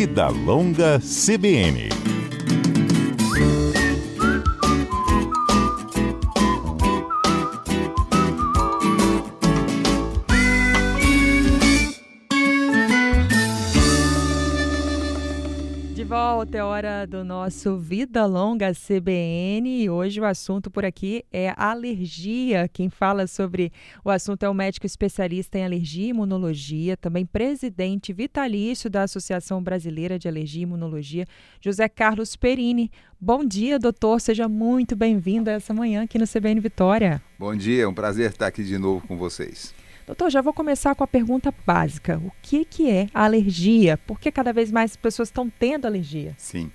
Vida Longa CBN. De volta, é hora do nosso Vida Longa CBN e hoje o assunto por aqui é alergia. Quem fala sobre o assunto é o médico especialista em alergia e imunologia, também presidente vitalício da Associação Brasileira de Alergia e Imunologia, José Carlos Perini. Bom dia, doutor, seja muito bem-vindo a essa manhã aqui no CBN Vitória. Bom dia, é um prazer estar aqui de novo com vocês. Doutor, já vou começar com a pergunta básica. O que é a alergia? Por que cada vez mais pessoas estão tendo alergia? Sim.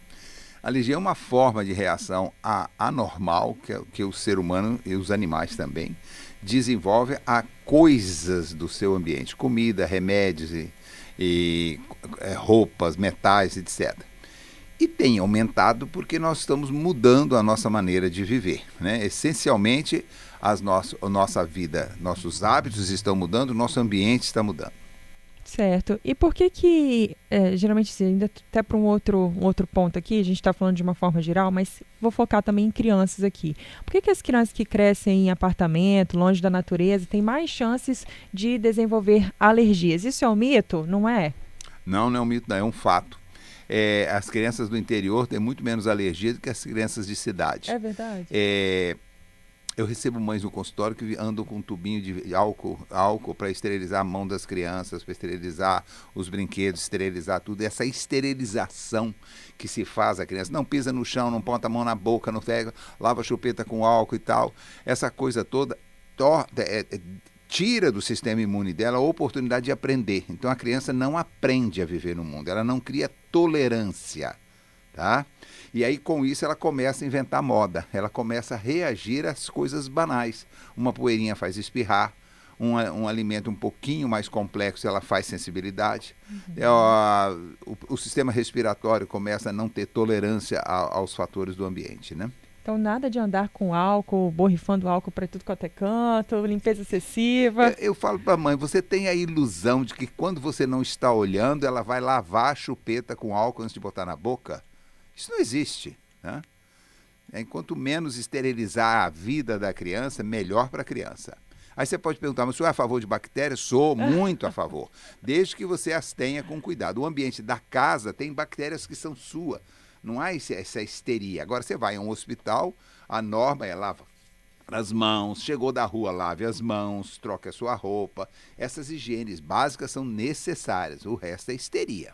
A alergia é uma forma de reação anormal que o ser humano e os animais também desenvolvem a coisas do seu ambiente, comida, remédios e roupas, metais, etc. E tem aumentado porque nós estamos mudando a nossa maneira de viver, né? Essencialmente, a nossa vida, nossos hábitos estão mudando, o nosso ambiente está mudando. Certo. E por que geralmente, ainda até para um outro ponto aqui, a gente está falando de uma forma geral, mas vou focar também em crianças aqui. Por que as crianças que crescem em apartamento, longe da natureza, têm mais chances de desenvolver alergias? Isso é um mito, não é? Não é um mito, não, é um fato. As crianças do interior têm muito menos alergia do que as crianças de cidade. É verdade. Eu recebo mães no consultório que andam com um tubinho de álcool para esterilizar a mão das crianças, para esterilizar os brinquedos, esterilizar tudo. Essa esterilização que se faz a criança, não pisa no chão, não bota a mão na boca, não pega, lava a chupeta com álcool e tal. Essa coisa toda tira do sistema imune dela a oportunidade de aprender. Então a criança não aprende a viver no mundo, ela não cria tolerância, tá? E aí, com isso, ela começa a inventar moda, ela começa a reagir às coisas banais. Uma poeirinha faz espirrar, um alimento um pouquinho mais complexo, ela faz sensibilidade. O sistema respiratório começa a não ter tolerância aos fatores do ambiente, né? Então, nada de andar com álcool, borrifando álcool para tudo quanto é canto, limpeza excessiva. Eu falo para a mãe, você tem a ilusão de que quando você não está olhando, ela vai lavar a chupeta com álcool antes de botar na boca? Isso não existe, né? Enquanto menos esterilizar a vida da criança, melhor para a criança. Aí você pode perguntar, mas o senhor é a favor de bactérias? Sou muito a favor, desde que você as tenha com cuidado. O ambiente da casa tem bactérias que são suas, não há essa histeria. Agora você vai a um hospital, a norma é lava as mãos, chegou da rua, lave as mãos, troque a sua roupa. Essas higienes básicas são necessárias, o resto é histeria.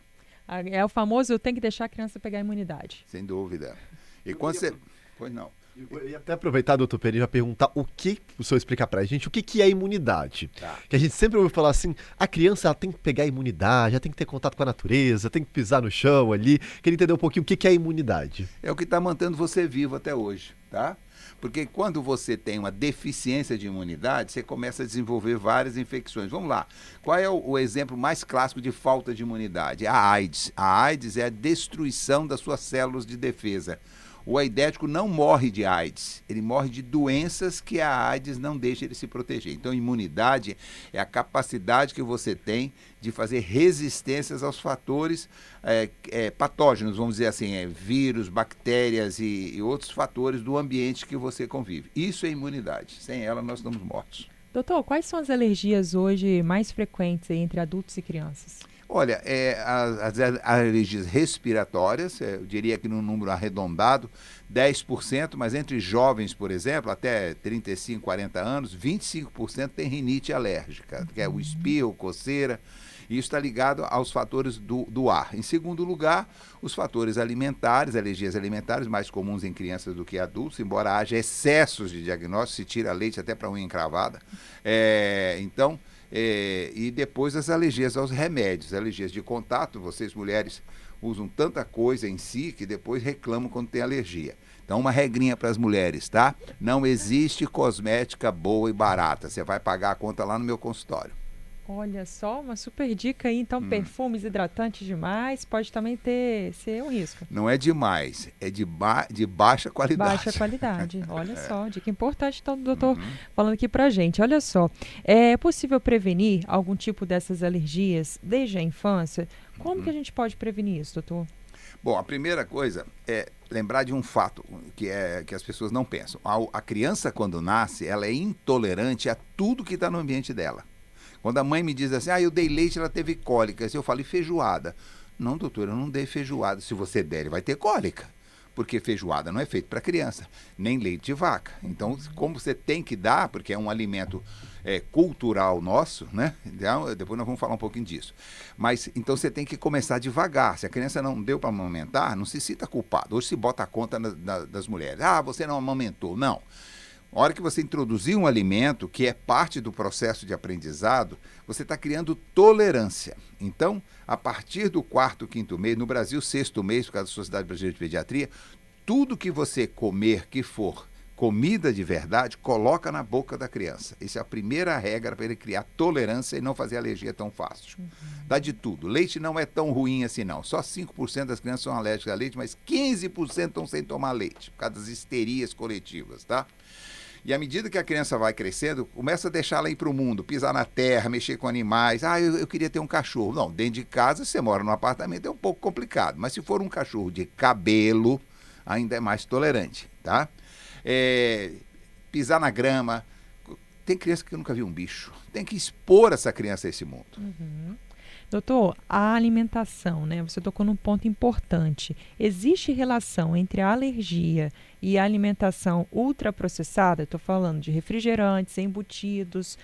É o famoso, tem que deixar a criança pegar a imunidade. Sem dúvida. E quando você... Pois não. Eu ia até aproveitar, doutor Perini, para perguntar o senhor explicar pra gente, o que é imunidade? Tá. Que a gente sempre ouve falar assim, a criança ela tem que pegar a imunidade, ela tem que ter contato com a natureza, tem que pisar no chão ali. Queria entender um pouquinho o que é a imunidade. É o que está mantendo você vivo até hoje, tá? Porque quando você tem uma deficiência de imunidade, você começa a desenvolver várias infecções. Vamos lá. Qual é o exemplo mais clássico de falta de imunidade? A AIDS. A AIDS é a destruição das suas células de defesa. O aidético não morre de AIDS, ele morre de doenças que a AIDS não deixa ele se proteger. Então, imunidade é a capacidade que você tem de fazer resistências aos fatores patógenos, vamos dizer assim, vírus, bactérias e outros fatores do ambiente que você convive. Isso é imunidade. Sem ela, nós estamos mortos. Doutor, quais são as alergias hoje mais frequentes entre adultos e crianças? Olha, as alergias respiratórias, eu diria que num número arredondado, 10%, mas entre jovens, por exemplo, até 35, 40 anos, 25% tem rinite alérgica, que é o espirro, coceira. Isso está ligado aos fatores do ar. Em segundo lugar, os fatores alimentares, alergias alimentares, mais comuns em crianças do que adultos, embora haja excessos de diagnóstico, se tira leite até para unha encravada. E depois as alergias aos remédios, alergias de contato. Vocês mulheres usam tanta coisa em si que depois reclamam quando tem alergia. Então, uma regrinha para as mulheres, tá? Não existe cosmética boa e barata. Você vai pagar a conta lá no meu consultório. Olha só, uma super dica aí. Então, perfumes hidratantes demais pode também ser um risco. Não é demais, é de baixa qualidade. Baixa qualidade. Olha só, dica importante, então, do doutor falando aqui pra gente. Olha só, é possível prevenir algum tipo dessas alergias desde a infância? Como que a gente pode prevenir isso, doutor? Bom, a primeira coisa é lembrar de um fato que as pessoas não pensam. A criança, quando nasce, ela é intolerante a tudo que está no ambiente dela. Quando a mãe me diz assim, eu dei leite, ela teve cólica. Eu falo, e feijoada? Não, doutor, eu não dei feijoada. Se você der, ele vai ter cólica. Porque feijoada não é feito para criança, nem leite de vaca. Então, como você tem que dar, porque é um alimento cultural nosso, né? Depois nós vamos falar um pouquinho disso. Mas, então você tem que começar devagar. Se a criança não deu para amamentar, não se sinta culpado. Hoje se bota a conta das mulheres. Você não amamentou. Não. A hora que você introduzir um alimento, que é parte do processo de aprendizado, você está criando tolerância. Então, a partir do 4º, 5º mês, no Brasil, 6º mês, por causa da Sociedade Brasileira de Pediatria, tudo que você comer que for comida de verdade, coloca na boca da criança. Essa é a primeira regra para ele criar tolerância e não fazer alergia tão fácil. Dá de tudo. Leite não é tão ruim assim, não. Só 5% das crianças são alérgicas a leite, mas 15% estão sem tomar leite, por causa das histerias coletivas, tá? E à medida que a criança vai crescendo, começa a deixar ela ir para o mundo, pisar na terra, mexer com animais. Eu queria ter um cachorro. Não, dentro de casa, você mora num apartamento, é um pouco complicado. Mas se for um cachorro de cabelo, ainda é mais tolerante, tá? Pisar na grama. Tem criança que nunca viu um bicho. Tem que expor essa criança a esse mundo. Doutor, a alimentação, né? Você tocou num ponto importante. Existe relação entre a alergia e a alimentação ultraprocessada? Estou falando de refrigerantes, embutidos,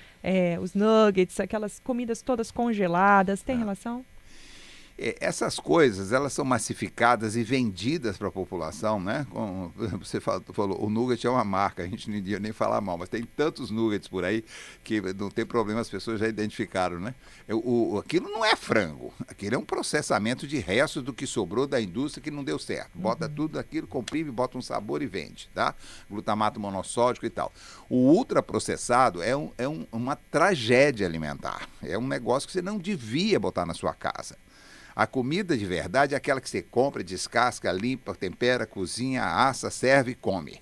os nuggets, aquelas comidas todas congeladas. Tem relação? Essas coisas, elas são massificadas e vendidas para a população, né? Você falou, o nugget é uma marca, a gente não ia nem falar mal, mas tem tantos nuggets por aí que não tem problema, as pessoas já identificaram, né? Aquilo não é frango, aquilo é um processamento de restos do que sobrou da indústria que não deu certo. Bota tudo aquilo, comprime, bota um sabor e vende, tá? Glutamato monossódico e tal. O ultraprocessado é uma tragédia alimentar, é um negócio que você não devia botar na sua casa. A comida de verdade é aquela que você compra, descasca, limpa, tempera, cozinha, assa, serve e come.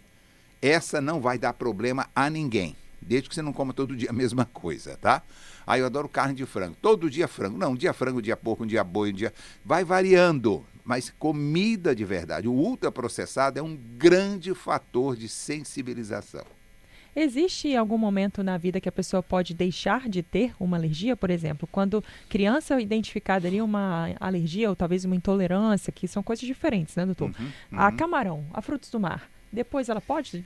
Essa não vai dar problema a ninguém, desde que você não coma todo dia a mesma coisa, tá? Eu adoro carne de frango, todo dia frango. Não, um dia frango, um dia porco, um dia boi, um dia... Vai variando, mas comida de verdade. O ultraprocessado é um grande fator de sensibilização. Existe algum momento na vida que a pessoa pode deixar de ter uma alergia, por exemplo? Quando criança identificada ali uma alergia ou talvez uma intolerância, que são coisas diferentes, né, doutor? A camarão, a frutos do mar, depois ela pode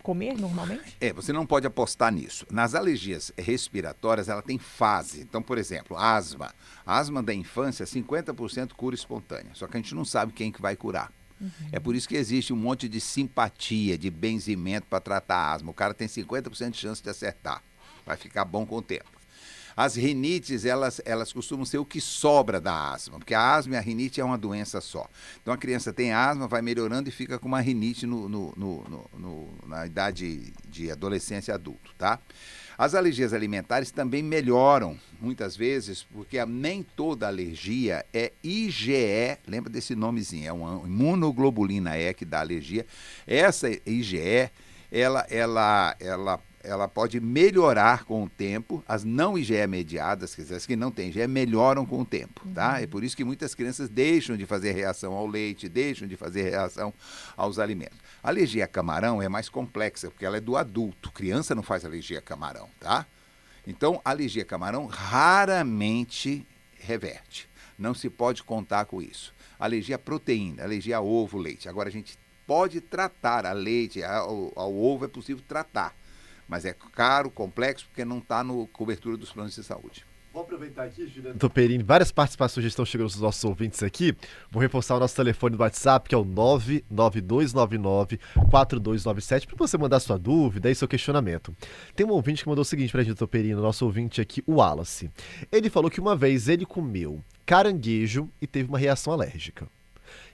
comer normalmente? Você não pode apostar nisso. Nas alergias respiratórias, ela tem fase. Então, por exemplo, asma. A asma da infância, 50% cura espontânea. Só que a gente não sabe quem que vai curar. É por isso que existe um monte de simpatia, de benzimento para tratar a asma. O cara tem 50% de chance de acertar. Vai ficar bom com o tempo. As rinites, elas costumam ser o que sobra da asma, porque a asma e a rinite é uma doença só. Então a criança tem asma, vai melhorando e fica com uma rinite na idade de adolescência e adulto, tá? As alergias alimentares também melhoram, muitas vezes, porque nem toda alergia é IgE, lembra desse nomezinho, é uma imunoglobulina E que dá alergia. Essa IgE, ela pode melhorar com o tempo, as não IgE mediadas, quer dizer, as que não têm IgE, melhoram com o tempo, tá? É por isso que muitas crianças deixam de fazer reação ao leite, deixam de fazer reação aos alimentos. A alergia a camarão é mais complexa, porque ela é do adulto. Criança não faz alergia a camarão, tá? Então, a alergia a camarão raramente reverte. Não se pode contar com isso. Alergia a proteína, alergia a ovo, leite. Agora, a gente pode tratar a leite, ao ovo é possível tratar. Mas é caro, complexo, porque não está na cobertura dos planos de saúde. Vou aproveitar aqui, Juliano Toperini, várias participações estão chegando dos nossos ouvintes aqui. Vou reforçar o nosso telefone do WhatsApp, que é o 99299-4297, para você mandar sua dúvida e seu questionamento. Tem um ouvinte que mandou o seguinte para a gente, Toperini, nosso ouvinte aqui, o Wallace. Ele falou que uma vez ele comeu caranguejo e teve uma reação alérgica.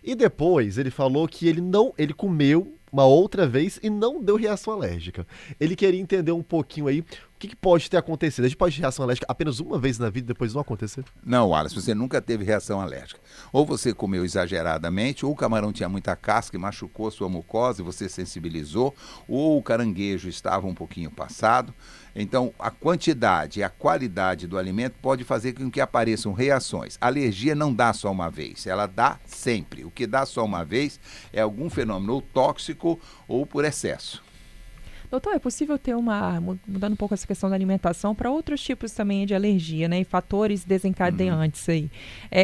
E depois ele falou que ele comeu uma outra vez e não deu reação alérgica. Ele queria entender um pouquinho aí o que pode ter acontecido? A gente pode ter reação alérgica apenas uma vez na vida e depois não acontecer? Não, Wallace, você nunca teve reação alérgica. Ou você comeu exageradamente, ou o camarão tinha muita casca e machucou a sua mucosa e você sensibilizou, ou o caranguejo estava um pouquinho passado. Então, a quantidade e a qualidade do alimento pode fazer com que apareçam reações. A alergia não dá só uma vez, ela dá sempre. O que dá só uma vez é algum fenômeno ou tóxico ou por excesso. Doutor, é possível ter mudando um pouco essa questão da alimentação, para outros tipos também de alergia, né? E fatores desencadeantes aí.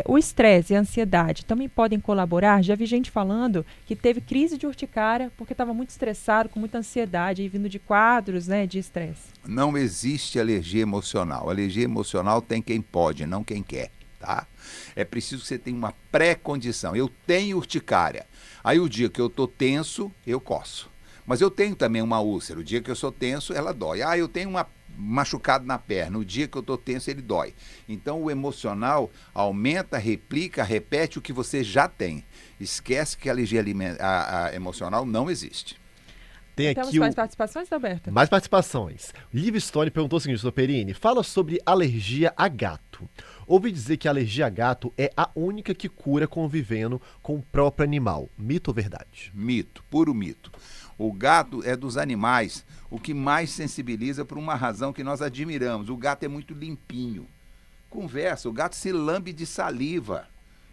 O estresse e a ansiedade também podem colaborar? Já vi gente falando que teve crise de urticária porque estava muito estressado, com muita ansiedade, e vindo de quadros, né, de estresse. Não existe alergia emocional. Alergia emocional tem quem pode, não quem quer, tá? É preciso que você tenha uma pré-condição. Eu tenho urticária. Aí o dia que eu estou tenso, eu coço. Mas eu tenho também uma úlcera. O dia que eu sou tenso, ela dói. Eu tenho machucado na perna. O dia que eu estou tenso, ele dói. Então, o emocional aumenta, replica, repete o que você já tem. Esquece que a alergia emocional não existe. Temos mais participações, Roberta? Mais participações. Liv Stone perguntou o seguinte, doutor Perini, fala sobre alergia a gato. Ouvi dizer que a alergia a gato é a única que cura convivendo com o próprio animal. Mito ou verdade? Mito, puro mito. O gato é dos animais o que mais sensibiliza por uma razão que nós admiramos. O gato é muito limpinho. Conversa, o gato se lambe de saliva,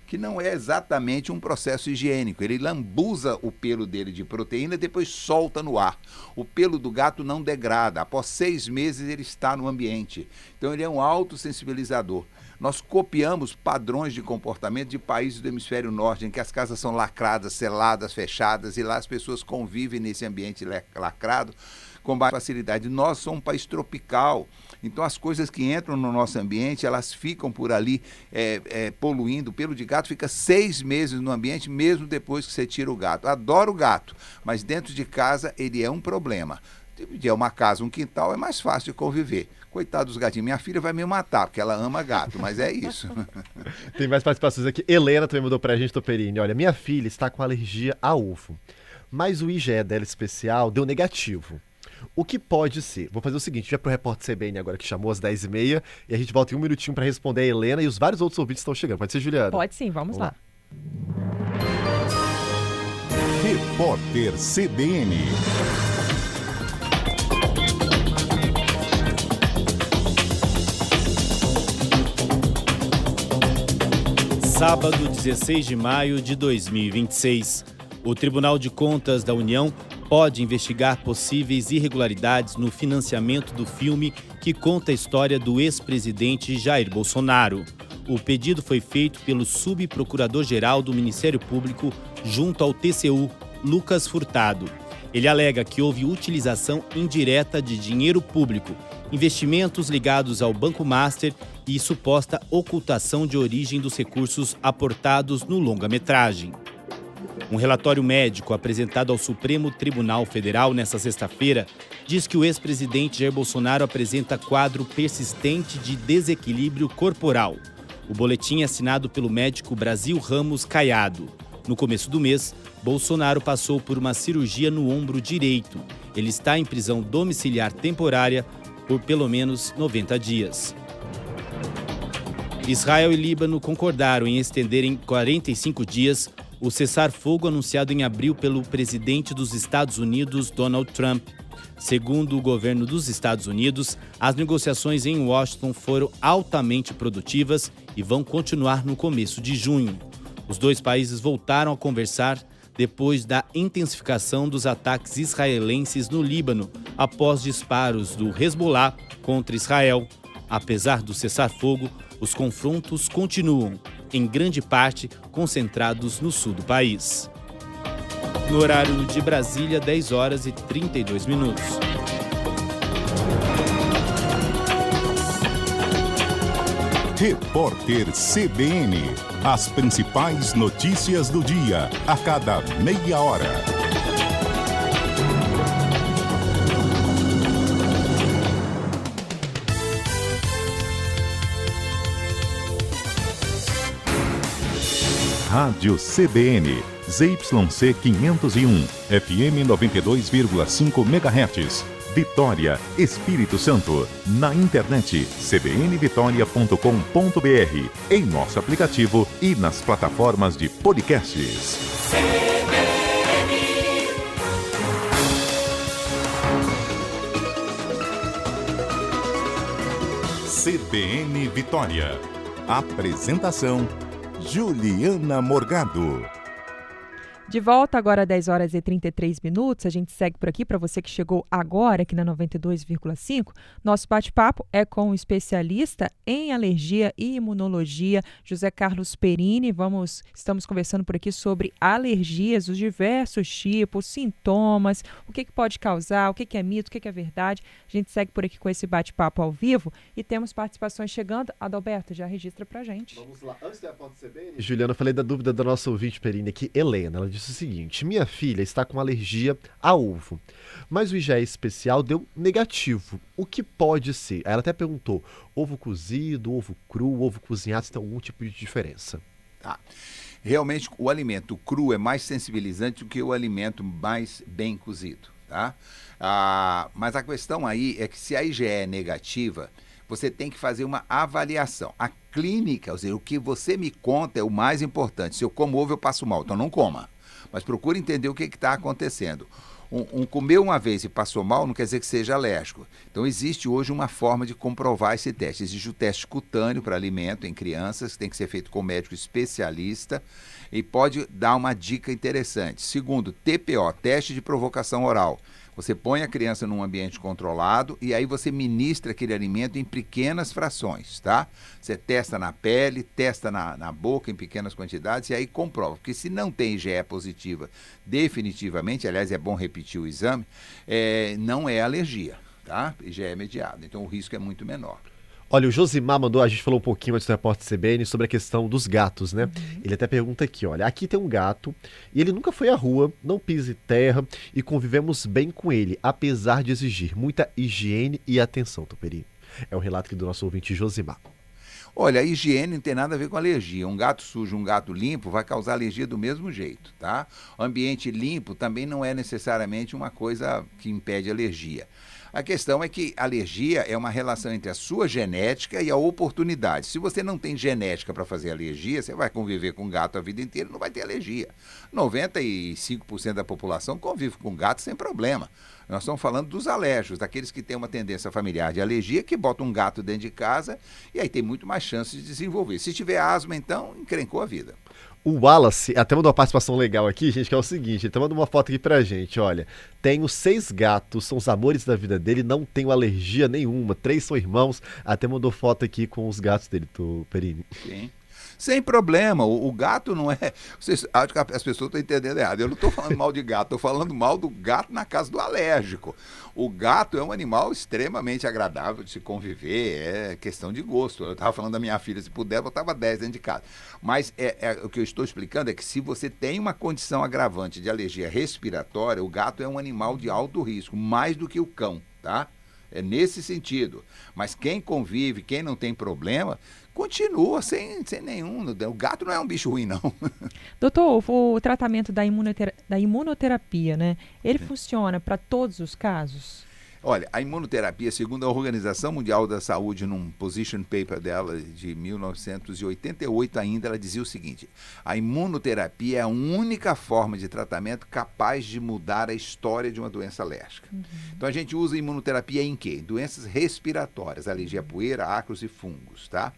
que não é exatamente um processo higiênico. Ele lambuza o pelo dele de proteína e depois solta no ar. O pelo do gato não degrada. Após 6 meses ele está no ambiente. Então ele é um autossensibilizador. Nós copiamos padrões de comportamento de países do hemisfério norte, em que as casas são lacradas, seladas, fechadas, e lá as pessoas convivem nesse ambiente lacrado com bastante facilidade. Nós somos um país tropical, então as coisas que entram no nosso ambiente, elas ficam por ali poluindo. O pelo de gato fica 6 meses no ambiente, mesmo depois que você tira o gato. Adoro o gato, mas dentro de casa ele é um problema. É uma casa, um quintal, é mais fácil de conviver. Coitado dos gatinhos. Minha filha vai me matar, porque ela ama gato, mas é isso. Tem mais participações aqui. Helena também mandou pra gente, Toperini. Olha, minha filha está com alergia a ovo, mas o IgE dela especial deu negativo. O que pode ser? Vou fazer o seguinte, vai pro repórter CBN agora, que chamou às 10h30, e a gente volta em 1 minutinho para responder a Helena e os vários outros ouvintes que estão chegando. Pode ser, Juliana? Pode sim, vamos lá. Repórter CBN. Sábado, 16 de maio de 2026. O Tribunal de Contas da União pode investigar possíveis irregularidades no financiamento do filme que conta a história do ex-presidente Jair Bolsonaro. O pedido foi feito pelo subprocurador-geral do Ministério Público junto ao TCU, Lucas Furtado. Ele alega que houve utilização indireta de dinheiro público, investimentos ligados ao Banco Master e suposta ocultação de origem dos recursos aportados no longa-metragem. Um relatório médico apresentado ao Supremo Tribunal Federal nesta sexta-feira diz que o ex-presidente Jair Bolsonaro apresenta quadro persistente de desequilíbrio corporal. O boletim é assinado pelo médico Brasil Ramos Caiado. No começo do mês, Bolsonaro passou por uma cirurgia no ombro direito. Ele está em prisão domiciliar temporária por pelo menos 90 dias. Israel e Líbano concordaram em estender em 45 dias o cessar-fogo anunciado em abril pelo presidente dos Estados Unidos, Donald Trump. Segundo o governo dos Estados Unidos, as negociações em Washington foram altamente produtivas e vão continuar no começo de junho. Os dois países voltaram a conversar depois da intensificação dos ataques israelenses no Líbano, após disparos do Hezbollah contra Israel. Apesar do cessar-fogo, os confrontos continuam, em grande parte concentrados no sul do país. No horário de Brasília, 10h32. Repórter CBN. As principais notícias do dia, a cada meia hora. Rádio CBN, ZYC 501, FM 92,5 MHz. Vitória, Espírito Santo. Na internet cbnvitoria.com.br, em nosso aplicativo e nas plataformas de podcasts. CBN Vitória. Apresentação: Juliana Morgado. De volta agora às 10 horas e 33 minutos, a gente segue por aqui para você que chegou agora aqui na 92,5. Nosso bate-papo é com o especialista em alergia e imunologia, José Carlos Perini. Estamos conversando por aqui sobre alergias, os diversos tipos, sintomas, o que pode causar, o que é mito, o que é verdade. A gente segue por aqui com esse bate-papo ao vivo e temos participações chegando. Adalberto, já registra pra gente. Vamos lá. Antes da foto CBN, Juliana, eu falei da dúvida da nossa ouvinte Perini aqui, Helena. Ela disse o seguinte: minha filha está com alergia a ovo, mas o IgE especial deu negativo. O que pode ser? Aí ela até perguntou: ovo cozido, ovo cru, ovo cozinhado, se tem algum tipo de diferença? Tá. Realmente o alimento cru é mais sensibilizante do que o alimento mais bem cozido, tá? Mas a questão aí é que se a IgE é negativa, você tem que fazer uma avaliação. A clínica, ou seja, o que você me conta é o mais importante. Se eu como ovo, eu passo mal, então não coma. Mas procure entender o que está acontecendo. Comer uma vez e passou mal não quer dizer que seja alérgico. Então existe hoje uma forma de comprovar esse teste. Existe o teste cutâneo para alimento em crianças, que tem que ser feito com médico especialista e pode dar uma dica interessante. Segundo, TPO, teste de provocação oral. Você põe a criança num ambiente controlado e aí você ministra aquele alimento em pequenas frações, tá? Você testa na pele, testa na boca em pequenas quantidades e aí comprova. Porque se não tem IgE positiva definitivamente, aliás, é bom repetir o exame, não é alergia, tá? IgE é mediado, então o risco é muito menor. Olha, o Josimar mandou, a gente falou um pouquinho antes do repórter CBN sobre a questão dos gatos, né? Ele até pergunta aqui, olha, aqui tem um gato e ele nunca foi à rua, não pisa em terra e convivemos bem com ele, apesar de exigir muita higiene e atenção, Toperi. É o relato aqui do nosso ouvinte Josimar. Olha, a higiene não tem nada a ver com alergia. Um gato sujo, um gato limpo vai causar alergia do mesmo jeito, tá? Ambiente limpo também não é necessariamente uma coisa que impede alergia. A questão é que alergia é uma relação entre a sua genética e a oportunidade. Se você não tem genética para fazer alergia, você vai conviver com gato a vida inteira e não vai ter alergia. 95% da população convive com gato sem problema. Nós estamos falando dos alérgicos, daqueles que têm uma tendência familiar de alergia, que botam um gato dentro de casa e aí tem muito mais chance de desenvolver. Se tiver asma, então, encrencou a vida. O Wallace até mandou uma participação legal aqui, gente, que é o seguinte, ele até mandou uma foto aqui pra gente, olha, tenho 6 gatos, são os amores da vida dele, não tenho alergia nenhuma, 3 são irmãos, até mandou foto aqui com os gatos dele, Perini. Sim. Sem problema, o gato não é... Acho que as pessoas estão entendendo errado. Eu não estou falando mal de gato, estou falando mal do gato na casa do alérgico. O gato é um animal extremamente agradável de se conviver, é questão de gosto. Eu estava falando da minha filha, se puder, eu botava 10 dentro de casa. Mas o que eu estou explicando é que se você tem uma condição agravante de alergia respiratória, o gato é um animal de alto risco, mais do que o cão, tá? É nesse sentido. Mas quem convive, quem não tem problema, continua sem nenhum. O gato não é um bicho ruim, não. Doutor, o tratamento da imunoterapia, né? Ele funciona para todos os casos? Olha, a imunoterapia, segundo a Organização Mundial da Saúde, num position paper dela de 1988 ainda, ela dizia o seguinte: a imunoterapia é a única forma de tratamento capaz de mudar a história de uma doença alérgica. Então a gente usa imunoterapia em quê? Doenças respiratórias, alergia a poeira, ácaros e fungos, tá?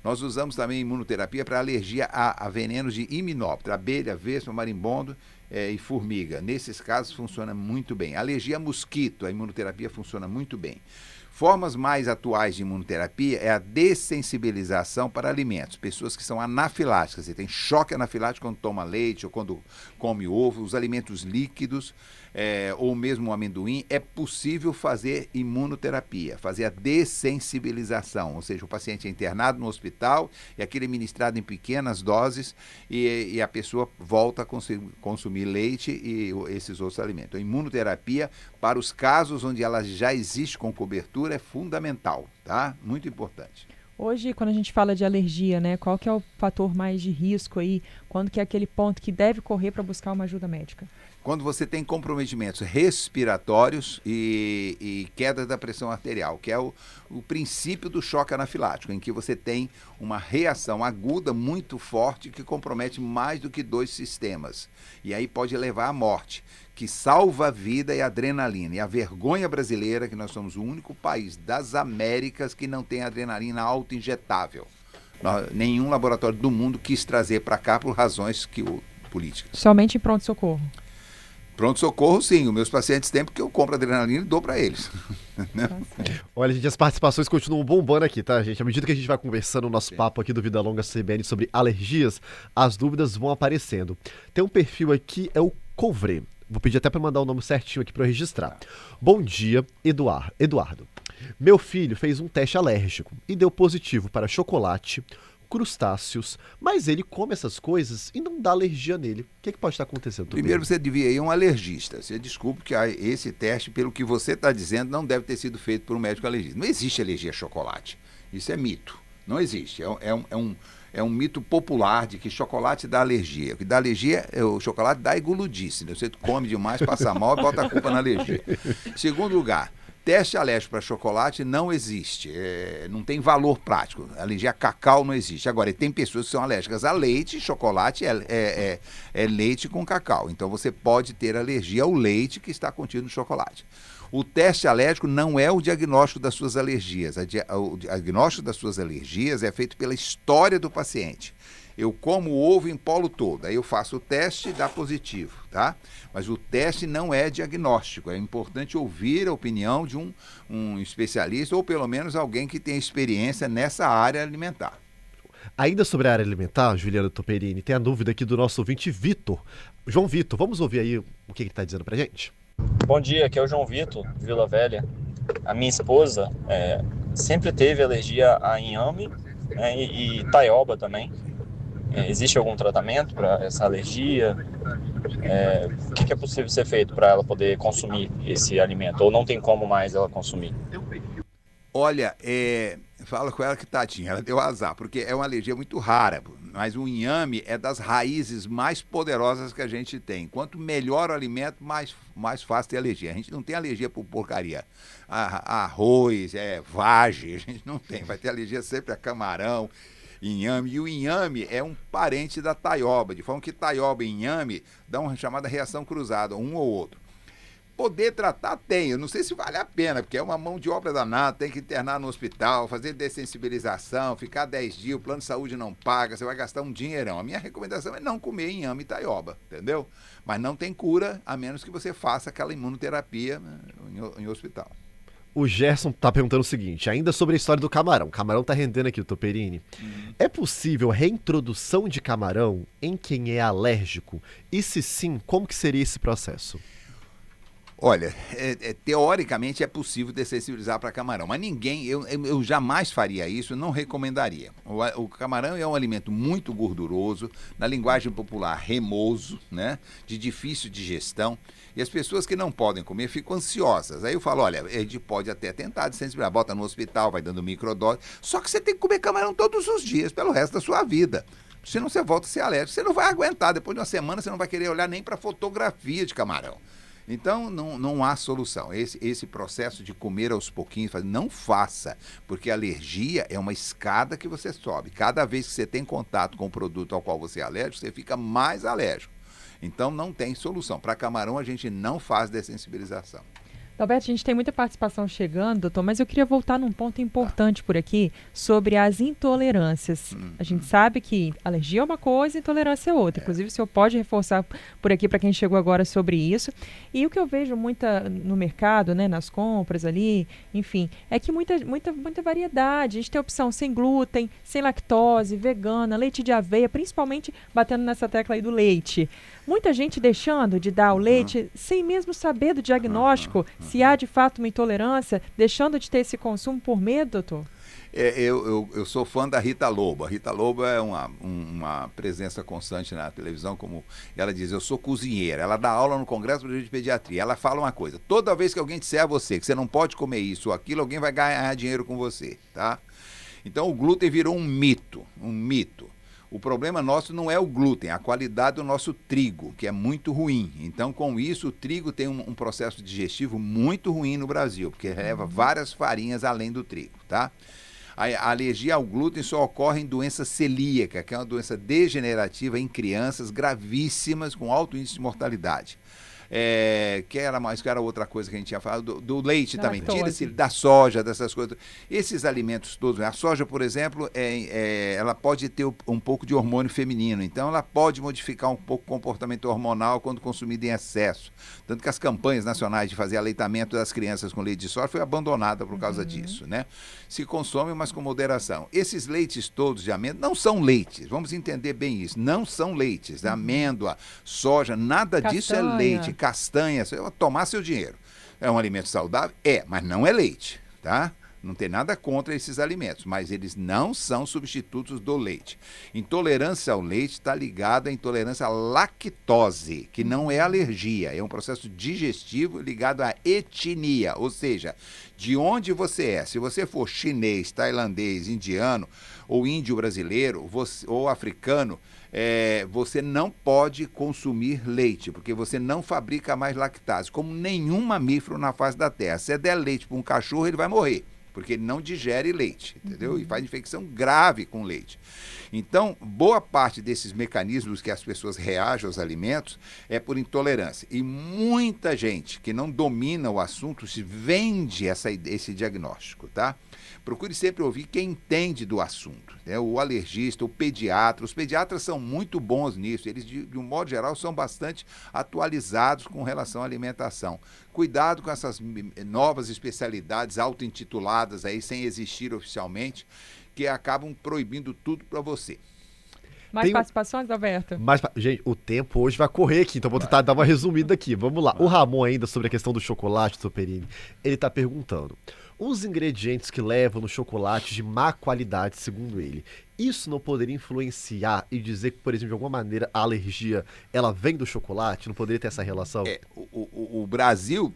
Nós usamos também imunoterapia para alergia a venenos de himenóptero, abelha, vespa, marimbondo e formiga. Nesses casos funciona muito bem. Alergia a mosquito, a imunoterapia funciona muito bem. Formas mais atuais de imunoterapia é a dessensibilização para alimentos. Pessoas que são anafiláticas, você tem choque anafilático quando toma leite ou quando come ovo, os alimentos líquidos ou mesmo o amendoim, é possível fazer imunoterapia, fazer a dessensibilização, ou seja, o paciente é internado no hospital e aquele é ministrado em pequenas doses e a pessoa volta a consumir leite e esses outros alimentos. A imunoterapia, para os casos onde ela já existe com cobertura, é fundamental, tá? Muito importante. Hoje, quando a gente fala de alergia, né, qual que é o fator mais de risco aí? Quando que é aquele ponto que deve correr para buscar uma ajuda médica? Quando você tem comprometimentos respiratórios e queda da pressão arterial, que é o princípio do choque anafilático, em que você tem uma reação aguda muito forte que compromete mais do que 2 sistemas. E aí pode levar à morte, que salva a vida é a adrenalina. E a vergonha brasileira é que nós somos o único país das Américas que não tem adrenalina auto-injetável. Nenhum laboratório do mundo quis trazer para cá por razões políticas. Somente em pronto-socorro? Pronto-socorro, sim. Os meus pacientes têm porque eu compro adrenalina e dou para eles. Olha, gente, as participações continuam bombando aqui, tá, gente? À medida que a gente vai conversando o nosso papo aqui do Vida Longa CBN sobre alergias, as dúvidas vão aparecendo. Tem um perfil aqui, é o Covré. Vou pedir até para mandar o nome certinho aqui para eu registrar. Bom dia, Eduardo. Meu filho fez um teste alérgico e deu positivo para chocolate, crustáceos, mas ele come essas coisas e não dá alergia nele. O que pode estar acontecendo? Primeiro você devia ir a um alergista. Você desculpe que esse teste, pelo que você está dizendo, não deve ter sido feito por um médico alergista. Não existe alergia a chocolate. Isso é mito. Não existe. É um mito popular de que chocolate dá alergia. O que dá alergia, o chocolate dá guludice. Né? Você come demais, passa mal e bota a culpa na alergia. Segundo lugar, teste alérgico para chocolate não existe, não tem valor prático. Alergia a cacau não existe. Agora, tem pessoas que são alérgicas a leite, chocolate é leite com cacau. Então, você pode ter alergia ao leite que está contido no chocolate. O teste alérgico não é o diagnóstico das suas alergias. O diagnóstico das suas alergias é feito pela história do paciente. Eu como ovo em polo todo, aí eu faço o teste e dá positivo, tá? Mas o teste não é diagnóstico, é importante ouvir a opinião de um especialista ou pelo menos alguém que tenha experiência nessa área alimentar. Ainda sobre a área alimentar, Juliana Toperini, tem a dúvida aqui do nosso ouvinte Vitor. João Vitor, vamos ouvir aí o que ele está dizendo pra gente? Bom dia, aqui é o João Vitor, de Vila Velha. A minha esposa sempre teve alergia a inhame, né, e taioba também. Existe algum tratamento para essa alergia? O que é possível ser feito para ela poder consumir esse alimento? Ou não tem como mais ela consumir? Olha, fala com ela que tadinha, ela deu azar, porque é uma alergia muito rara, mas o inhame é das raízes mais poderosas que a gente tem. Quanto melhor o alimento, mais fácil ter alergia. A gente não tem alergia por porcaria. Arroz, vagem, a gente não tem. Vai ter alergia sempre a camarão, inhame. E o inhame é um parente da taioba, de forma que taioba e inhame dão uma chamada reação cruzada, um ou outro. Poder tratar tem, eu não sei se vale a pena, porque é uma mão de obra danada, tem que internar no hospital, fazer dessensibilização, ficar 10 dias, o plano de saúde não paga, você vai gastar um dinheirão. A minha recomendação é não comer inhame e taioba, entendeu? Mas não tem cura, a menos que você faça aquela imunoterapia em hospital. O Gerson tá perguntando o seguinte, ainda sobre a história do camarão. Camarão tá rendendo aqui, Toperini. É possível reintrodução de camarão em quem é alérgico? E se sim, como que seria esse processo? Olha, teoricamente é possível dessensibilizar para camarão, mas eu jamais faria isso, não recomendaria. O camarão é um alimento muito gorduroso, na linguagem popular remoso, né, de difícil digestão, e as pessoas que não podem comer ficam ansiosas. Aí eu falo, olha, a gente pode até tentar dessensibilizar, bota no hospital, vai dando microdose, só que você tem que comer camarão todos os dias, pelo resto da sua vida. Senão você volta a ser alérgico, você não vai aguentar, depois de uma semana você não vai querer olhar nem para fotografia de camarão. Então, não há solução. Esse processo de comer aos pouquinhos, não faça, porque a alergia é uma escada que você sobe. Cada vez que você tem contato com o produto ao qual você é alérgico, você fica mais alérgico. Então, não tem solução. Para camarão, a gente não faz dessensibilização. Alberto, a gente tem muita participação chegando, doutor, mas eu queria voltar num ponto importante por aqui, sobre as intolerâncias. A gente sabe que alergia é uma coisa, intolerância é outra. Inclusive, o senhor pode reforçar por aqui para quem chegou agora sobre isso. E o que eu vejo no mercado, né, nas compras ali, enfim, é que muita variedade. A gente tem opção sem glúten, sem lactose, vegana, leite de aveia, principalmente batendo nessa tecla aí do leite. Muita gente deixando de dar o leite sem mesmo saber do diagnóstico, se há de fato uma intolerância, deixando de ter esse consumo por medo, doutor? Eu sou fã da Rita Lobo. A Rita Lobo é uma presença constante na televisão, como ela diz, eu sou cozinheira. Ela dá aula no Congresso Brasileiro de Pediatria. Ela fala uma coisa, toda vez que alguém disser a você que você não pode comer isso ou aquilo, alguém vai ganhar dinheiro com você, tá? Então o glúten virou um mito. O problema nosso não é o glúten, é a qualidade do nosso trigo, que é muito ruim. Então, com isso, o trigo tem um processo digestivo muito ruim no Brasil, porque leva várias farinhas além do trigo, tá? A alergia ao glúten só ocorre em doença celíaca, que é uma doença degenerativa em crianças gravíssimas com alto índice de mortalidade. Que era outra coisa que a gente tinha falado, do leite também, tira-se da soja, dessas coisas. Esses alimentos todos, a soja, por exemplo, ela pode ter um pouco de hormônio feminino, então ela pode modificar um pouco o comportamento hormonal quando consumida em excesso. Tanto que as campanhas nacionais de fazer aleitamento das crianças com leite de soja foi abandonada por causa disso, né? Se consome, mas com moderação. Esses leites todos de amêndoa não são leites, vamos entender bem isso, não são leites, amêndoa, soja, nada disso é leite. Castanha, você vai tomar seu dinheiro. É um alimento saudável? Mas não é leite, tá? Não tem nada contra esses alimentos, mas eles não são substitutos do leite. Intolerância ao leite está ligada à intolerância à lactose, que não é alergia, é um processo digestivo ligado à etnia, ou seja, de onde você é. Se você for chinês, tailandês, indiano, ou índio brasileiro, ou africano, você não pode consumir leite, porque você não fabrica mais lactase, como nenhum mamífero na face da Terra. Se der leite para um cachorro, ele vai morrer, porque ele não digere leite, entendeu? E faz infecção grave com leite. Então, boa parte desses mecanismos que as pessoas reagem aos alimentos é por intolerância. E muita gente que não domina o assunto se vende esse diagnóstico, tá? Procure sempre ouvir quem entende do assunto, né? O alergista, o pediatra. Os pediatras são muito bons nisso. Eles, de um modo geral, são bastante atualizados com relação à alimentação. Cuidado com essas novas especialidades auto-intituladas aí, sem existir oficialmente, que acabam proibindo tudo para você. Mais participações, Alberto? Gente, o tempo hoje vai correr aqui, então vou tentar dar uma resumida aqui. Vamos lá. O Ramon, ainda sobre a questão do chocolate, do Perini, ele está perguntando: os ingredientes que levam no chocolate de má qualidade, segundo ele, isso não poderia influenciar e dizer que, por exemplo, de alguma maneira a alergia, ela vem do chocolate? Não poderia ter essa relação? O Brasil,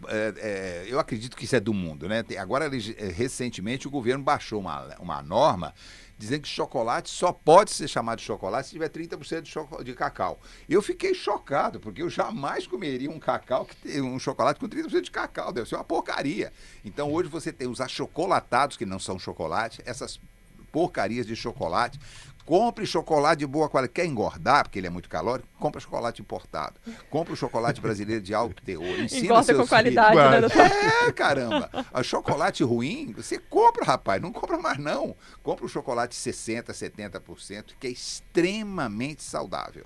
eu acredito que isso é do mundo, né? Agora, recentemente, o governo baixou uma norma dizendo que chocolate só pode ser chamado de chocolate se tiver 30% de cacau. Eu fiquei chocado, porque eu jamais comeria um chocolate com 30% de cacau, deve ser uma porcaria. Então hoje você tem os achocolatados, que não são chocolate, essas porcarias de chocolate. Compre chocolate de boa qualidade. Quer engordar, porque ele é muito calórico? Compra chocolate importado. Compre o chocolate brasileiro de alto teor. Engorda com qualidade, né, doutor? Caramba. O chocolate ruim, você compra, rapaz. Não compra mais, não. Compra o chocolate 60%, 70%, que é extremamente saudável.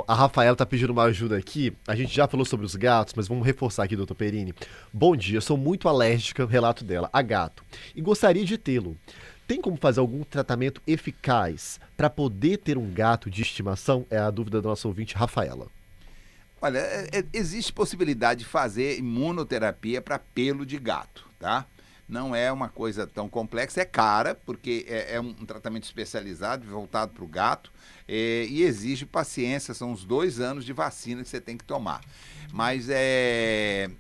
A Rafaela tá pedindo uma ajuda aqui. A gente já falou sobre os gatos, mas vamos reforçar aqui, doutor Perini. Bom dia, sou muito alérgica, relato dela, a gato, e gostaria de tê-lo. Tem como fazer algum tratamento eficaz para poder ter um gato de estimação? É a dúvida da nossa ouvinte, Rafaela. Olha, existe possibilidade de fazer imunoterapia para pelo de gato, tá? Não é uma coisa tão complexa, é cara, porque é um tratamento especializado, voltado para o gato, e exige paciência, são uns 2 anos de vacina que você tem que tomar. Mas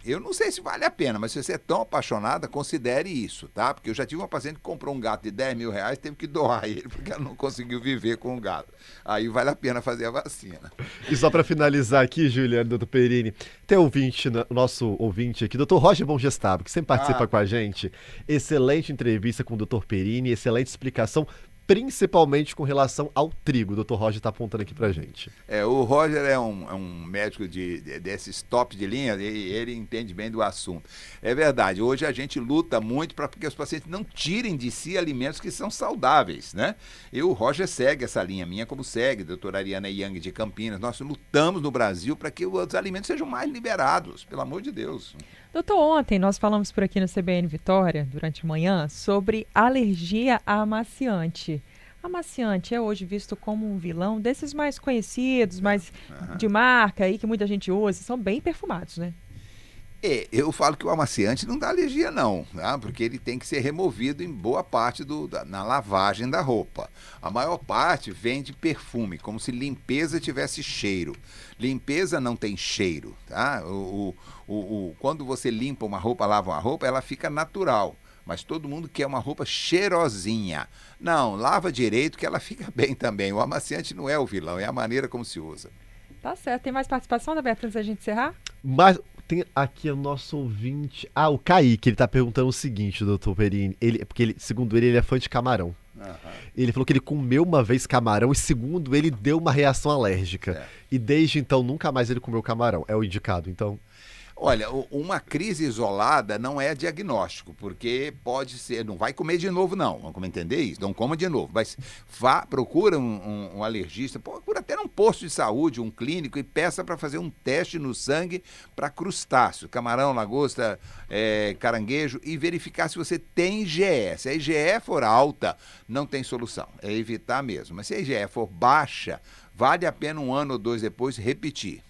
eu não sei se vale a pena, mas se você é tão apaixonada, considere isso, tá? Porque eu já tive uma paciente que comprou um gato de 10 mil reais, teve que doar ele, porque ela não conseguiu viver com o gato. Aí vale a pena fazer a vacina. E só para finalizar aqui, Juliano, doutor Perini, tem nosso ouvinte aqui, doutor Roger Bongestabo, que sempre participa com a gente. Excelente entrevista com o doutor Perini, excelente explicação, principalmente com relação ao trigo. O doutor Roger está apontando aqui pra gente. O Roger é um médico desses top de linha, e ele entende bem do assunto. É verdade, hoje a gente luta muito para que os pacientes não tirem de si alimentos que são saudáveis, né? E o Roger segue essa linha minha, como segue a doutora Ariana Young de Campinas. Nós lutamos no Brasil para que os alimentos sejam mais liberados, pelo amor de Deus. Doutor, ontem nós falamos por aqui no CBN Vitória, durante a manhã, sobre alergia a amaciante. Amaciante é hoje visto como um vilão desses mais conhecidos, mais de marca aí, que muita gente usa, são bem perfumados, né? Eu falo que o amaciante não dá alergia não, tá? Porque ele tem que ser removido em boa parte na lavagem da roupa. A maior parte vem de perfume, como se limpeza tivesse cheiro. Limpeza não tem cheiro, tá? Quando você limpa uma roupa, lava uma roupa, ela fica natural. mas todo mundo quer uma roupa cheirosinha. Não, lava direito que ela fica bem também. O amaciante não é o vilão, é a maneira como se usa. Tá certo. Tem mais participação da Beatriz antes da gente encerrar? Mas tem aqui o nosso ouvinte. O Kaique, ele tá perguntando o seguinte, doutor Perini. Segundo ele é fã de camarão. Ele falou que ele comeu uma vez camarão e, segundo ele, deu uma reação alérgica. E desde então, nunca mais ele comeu camarão. É o indicado, então. Olha, uma crise isolada não é diagnóstico, porque pode ser, não vai comer de novo não, vamos entender isso, não coma de novo, mas procura um alergista, procura até num posto de saúde, um clínico, e peça para fazer um teste no sangue para crustáceo, camarão, lagosta, caranguejo, e verificar se você tem IgE. Se a IgE for alta, não tem solução, é evitar mesmo, mas se a IgE for baixa, vale a pena 1 ano ou 2 depois repetir.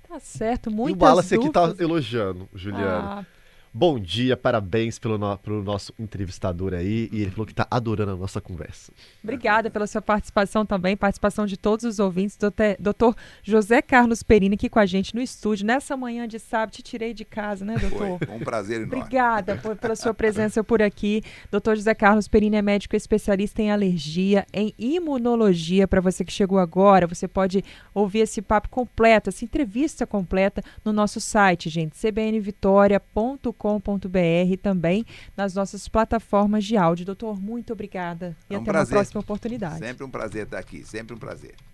Tá certo, muitas dúvidas. E o Wallace dúvidas. aqui tá elogiando, Juliano. Bom dia, parabéns pro nosso entrevistador aí. E ele falou que tá adorando a nossa conversa. Obrigada pela sua participação também, participação de todos os ouvintes. Doutor José Carlos Perini aqui com a gente no estúdio. Nessa manhã de sábado, te tirei de casa, né, doutor? Foi um prazer enorme. Obrigada pela sua presença por aqui. Doutor José Carlos Perini é médico especialista em alergia, em imunologia. Para você que chegou agora, você pode ouvir esse papo completo, essa entrevista completa no nosso site, gente, cbnvitoria.com.br, também nas nossas plataformas de áudio. Doutor, muito obrigada. E até uma próxima oportunidade. Sempre um prazer estar aqui, sempre um prazer.